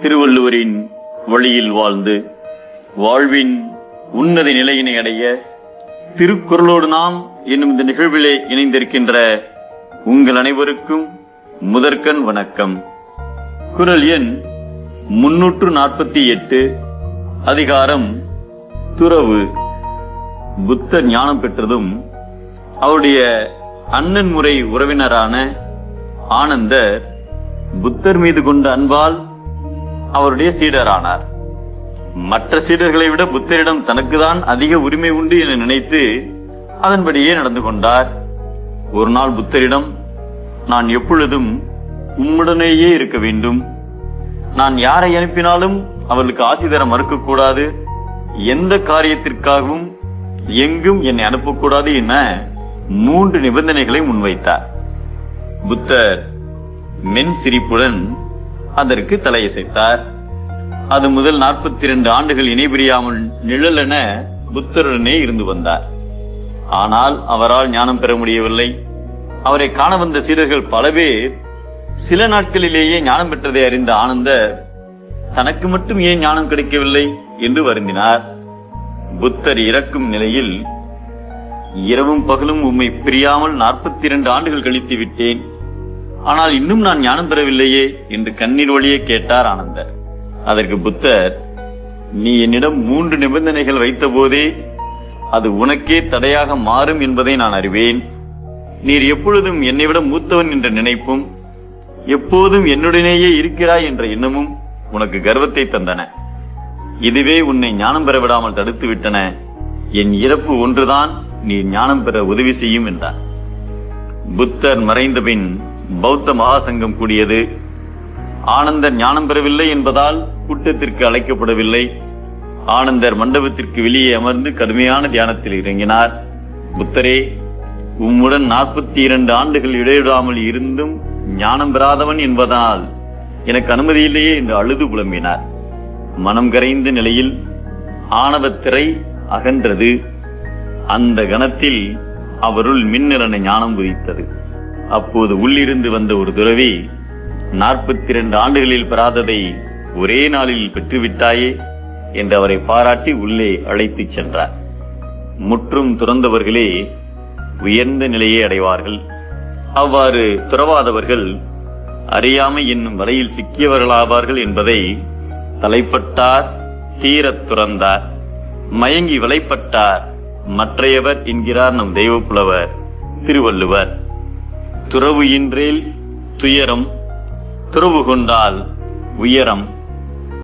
திருவள்ளுவரின் வழியில் வாழ்ந்து வாழ்வின் உன்னத நிலையினை அடைய திருக்குறளோடு நாம் என்னும் இந்த நிகழ்விலே இணைந்திருக்கின்ற உங்கள் அனைவருக்கும் முதற்கண் வணக்கம். குறள் எண் 348, அதிகாரம் துறவு. புத்தர் ஞானம் பெற்றதும் அவருடைய அண்ணன் முறை உறவினரான ஆனந்தர் புத்தர் மீது கொண்ட அன்பால் அவருடைய சீடரானார். மற்ற சீடர்களை விட புத்தரிடம் தனக்குதான் அதிக உரிமை உண்டு என நினைத்து அதன்படியே நடந்து கொண்டார். ஒரு நாள் புத்தரிடம், நான் எப்பொழுதும் உம்முடனேயே இருக்க வேண்டும், நான் யாரை அனுப்பினாலும் அவர்களுக்கு ஆசி தர மறுக்கக்கூடாது, எந்த காரியத்திற்காகவும் எங்கும் என்னை அனுப்பக்கூடாது என 3 நிபந்தனைகளை முன்வைத்தார். புத்தர் மென் சிரிப்புடன் அதற்கு தலையசைத்தார். அது முதல் 42 ஆண்டுகள் இணைபிரியாமல் நிழலென புத்தருடனே இருந்து வந்தார். ஆனால் அவரால் ஞானம் பெற முடியவில்லை. அவரை காண வந்த சீடர்கள் பல பேர் சில நாட்களிலேயே ஞானம் பெற்றதை அறிந்த ஆனந்தர் தனக்கு மட்டும் ஏன் ஞானம் கிடைக்கவில்லை என்று வருந்தினார். புத்தர் இறக்கும் நிலையில், இரவும் பகலும் உம்மை பிரியாமல் 42 ஆண்டுகள் கழித்து விட்டேன், ஆனால் இன்னும் நான் ஞானம் பெறவில்லையே என்று கண்ணீர் வழியே கேட்டார் ஆனந்தர். அதற்கு புத்தர், நீ என்னிடம் 3 நிபந்தனைகள் வைத்த போதே அது உனக்கே தடையாக மாறும் என்பதை நான் அறிவேன். நீர் எப்பொழுதும் என்னை விட மூத்தவன் என்ற நினைப்பும் எப்போதும் என்னுடனேயே இருக்கிறாய் என்ற எண்ணமும் உனக்கு கர்வத்தை தந்தன. இதுவே உன்னை ஞானம் பெற விடாமல் தடுத்து விட்டன. என் இறப்பு ஒன்றுதான் நீ ஞானம் பெற உதவி செய்யும் என்றார். புத்தர் மறைந்த பின் பௌத்த மகாசங்கம் கூடியது. ஆனந்தர் ஞானம் பெறவில்லை என்பதால் கூட்டத்திற்கு அழைக்கப்படவில்லை. ஆனந்தர் மண்டபத்திற்கு வெளியே அமர்ந்து கடுமையான தியானத்தில் இறங்கினார். புத்தரே, உம்முடன் 42 ஆண்டுகள் இடைவிடாமல் இருந்தும் ஞானம் பெறாதவன் என்பதால் எனக்கு அனுமதி இல்லையே என்று அழுது புலம்பினார். மனம் கரைந்த நிலையில் ஆணவத்திரை அகன்றது. அந்த கணத்தில் அவருள் மின்னலன ஞானம் உதித்தது. அப்போது உள்ளிருந்து வந்த ஒரு துறவி, 42 ஆண்டுகளில் பெறாததை ஒரே நாளில் பெற்றுவிட்டாயே என்று அவரை பாராட்டி உள்ளே அழைத்துச் சென்றார். முற்றும் துறந்தவர்களே உயர்ந்த நிலையை அடைவார்கள். அவ்வாறு துறவாதவர்கள் அறியாமை என்னும் வலையில் சிக்கியவர்களாவார்கள் என்பதை தலைப்பட்டார் தீரத் துறந்தார், மயங்கி வலைப்பட்டார் மற்றையவர் என்கிறார் நம் தெய்வப்புலவர் திருவள்ளுவர். துறவு இன்றேல் துயரம், துறவு கொண்டால் உயரம்.